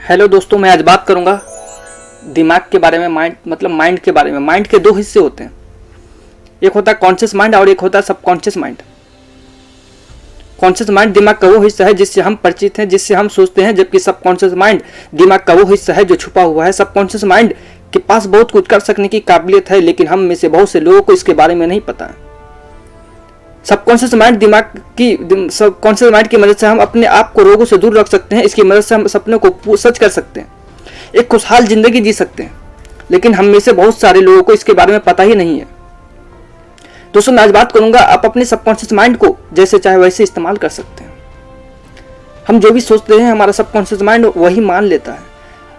Hello दोस्तों, मैं आज बात करूंगा दिमाग के बारे में। माइंड के बारे में। माइंड के दो हिस्से होते हैं, एक होता है कॉन्शियस माइंड और एक होता है सबकॉन्शियस माइंड। कॉन्शियस माइंड दिमाग का वो हिस्सा है जिससे हम परिचित हैं, जिससे हम सोचते हैं, जबकि सबकॉन्शियस माइंड दिमाग का वो हिस्सा है जो छुपा हुआ है। सबकॉन्शियस माइंड के पास बहुत कुछ कर सकने की काबिलियत है, लेकिन हम में से बहुत से लोगों को इसके बारे में नहीं पता है। सबकॉन्शियस माइंड की मदद से हम अपने आप को रोगों से दूर रख सकते हैं। इसकी मदद से हम सपनों को सच कर सकते हैं, एक खुशहाल जिंदगी जी सकते हैं, लेकिन हम में से बहुत सारे लोगों को इसके बारे में पता ही नहीं है। दोस्तों, मैं आज बात करूंगा, आप अपने सबकॉन्शियस माइंड को जैसे चाहे वैसे इस्तेमाल कर सकते हैं। हम जो भी सोचते हैं हमारा सबकॉन्शियस माइंड वही मान लेता है।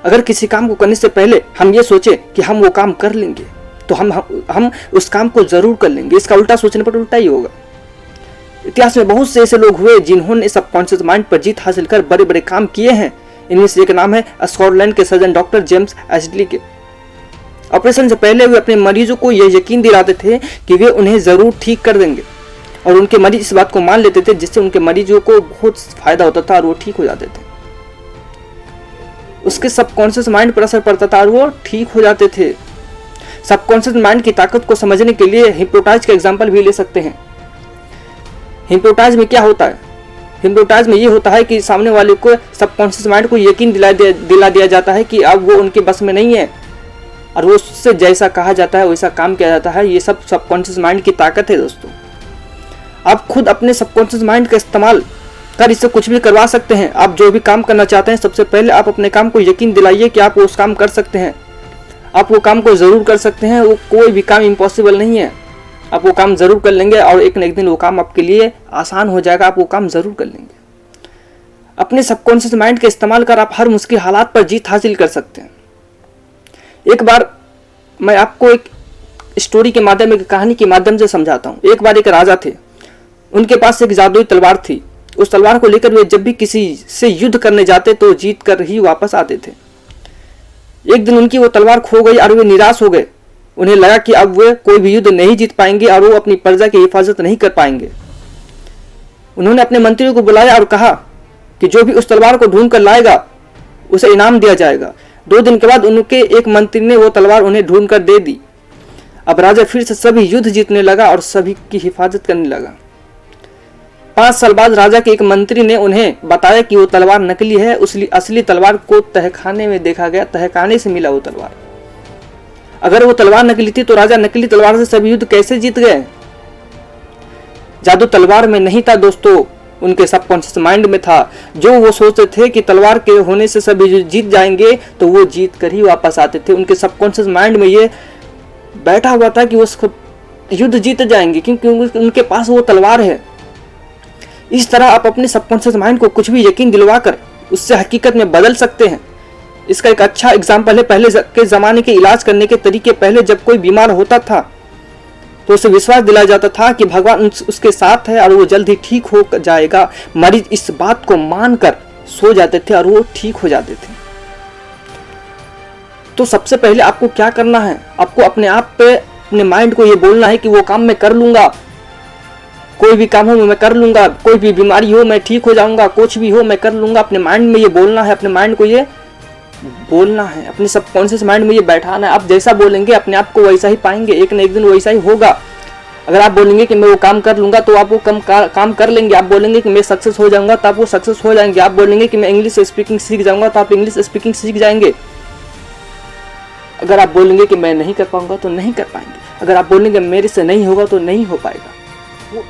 अगर किसी काम को करने से पहले हम ये सोचे कि हम वो काम कर लेंगे, तो हम उस काम को जरूर कर लेंगे। इसका उल्टा सोचने पर उल्टा ही होगा। इतिहास में बहुत से ऐसे लोग हुए जिन्होंने सबकॉन्शियस माइंड पर जीत हासिल कर बड़े बड़े काम किए हैं। इनमें से एक नाम है स्कॉटलैंड के सर्जन डॉक्टर जेम्स एशली के। ऑपरेशन से पहले वे अपने मरीजों को यह यकीन दिलाते थे कि वे उन्हें जरूर ठीक कर देंगे, और उनके मरीज इस बात को मान लेते थे, जिससे उनके मरीजों को बहुत फायदा होता था और वो ठीक हो जाते थे। उसके सबकॉन्शियस माइंड पर असर पड़ता था और वो ठीक हो जाते थे। सबकॉन्शियस माइंड की ताकत को समझने के लिए हिप्नोटाइज का एग्जाम्पल भी ले सकते हैं। हिप्नोटाइज में क्या होता है? हिप्नोटाइज में ये होता है कि सामने वाले को सबकॉन्शियस माइंड को यकीन दिला दिया जाता है कि अब वो उनके बस में नहीं है, और वो उससे जैसा कहा जाता है वैसा काम किया जाता है। ये सब सबकॉन्शियस माइंड की ताकत है। दोस्तों, आप खुद अपने सबकॉन्शियस माइंड का इस्तेमाल कर इससे कुछ भी करवा सकते हैं। आप जो भी काम करना चाहते हैं, सबसे पहले आप अपने काम को यकीन दिलाइए कि आप उस काम कर सकते हैं। आप वो काम को जरूर कर सकते हैं। वो कोई भी काम इम्पॉसिबल नहीं है। आप वो काम जरूर कर लेंगे और एक न एक दिन वो काम आपके लिए आसान हो जाएगा। आप वो काम जरूर कर लेंगे। अपने सबकॉन्शियस माइंड का इस्तेमाल कर आप हर मुश्किल हालात पर जीत हासिल कर सकते हैं। एक बार मैं आपको एक स्टोरी के माध्यम, एक कहानी के माध्यम से समझाता हूँ। एक बार एक राजा थे, उनके पास एक जादुई तलवार थी। उस तलवार को लेकर वे जब भी किसी से युद्ध करने जाते तो जीत कर ही वापस आते थे। एक दिन उनकी वो तलवार खो गई और वे निराश हो गए। उन्हें लगा कि अब वे कोई भी युद्ध नहीं जीत पाएंगे और वो अपनी प्रजा की हिफाजत नहीं कर पाएंगे। उन्होंने अपने मंत्रियों को बुलाया और कहा कि जो भी उस तलवार को ढूंढ कर लाएगा उसे इनाम दिया जाएगा। 2 दिन के बाद उनके एक मंत्री ने वो तलवार उन्हें ढूंढ कर दे दी। अब राजा फिर से सभी युद्ध जीतने लगा और सभी की हिफाजत करने लगा। 5 साल बाद राजा के एक मंत्री ने उन्हें बताया कि वो तलवार नकली है। असली तलवार को तहखाने में देखा गया, तहखाने से मिला वो तलवार। अगर वो तलवार नकली थी तो राजा नकली तलवार से सभी युद्ध कैसे जीत गए? जादू तलवार में नहीं था दोस्तों, उनके सबकॉन्शियस माइंड में था। जो वो सोचते थे कि तलवार के होने से सभी जीत जाएंगे, तो वो जीत कर ही वापस आते थे। उनके सबकॉन्शियस माइंड में ये बैठा हुआ था कि वो युद्ध जीत जाएंगे, क्योंकि उनके पास वो तलवार है। इस तरह आप अपने सबकॉन्शियस माइंड को कुछ भी यकीन दिलवाकर उससे हकीकत में बदल सकते हैं। इसका एक अच्छा एग्जाम्पल है, पहले के जमाने के इलाज करने के तरीके। पहले जब कोई बीमार होता था तो उसे विश्वास दिलाया जाता था कि भगवान उसके साथ है और वो जल्द ही ठीक हो जाएगा। मरीज इस बात को मानकर सो जाते थे और वो ठीक हो जाते थे। तो सबसे पहले आपको क्या करना है? आपको अपने आप पे, अपने माइंड को ये बोलना है कि वो काम मैं कर लूंगा। कोई भी काम हो मैं कर लूंगा, कोई भी बीमारी हो मैं ठीक हो जाऊंगा, कुछ भी हो मैं कर लूंगा। अपने माइंड में ये बोलना है, अपने माइंड को ये बोलना है, अपने सबकॉन्शियस माइंड में ये बैठाना है। आप जैसा बोलेंगे अपने आप को वैसा ही पाएंगे। एक न एक दिन वैसा ही होगा। अगर आप बोलेंगे कि मैं वो काम कर लूंगा तो आप वो काम कर लेंगे। आप बोलेंगे कि मैं सक्सेस हो जाऊंगा तो आप वो सक्सेस हो जाएंगे। आप बोलेंगे कि मैं इंग्लिश स्पीकिंग सीख जाऊंगा तो आप इंग्लिश स्पीकिंग सीख जाएंगे। अगर आप बोलेंगे कि मैं नहीं कर पाऊंगा तो नहीं कर पाएंगे। अगर आप बोलेंगे मेरे से नहीं होगा तो नहीं हो पाएगा। वो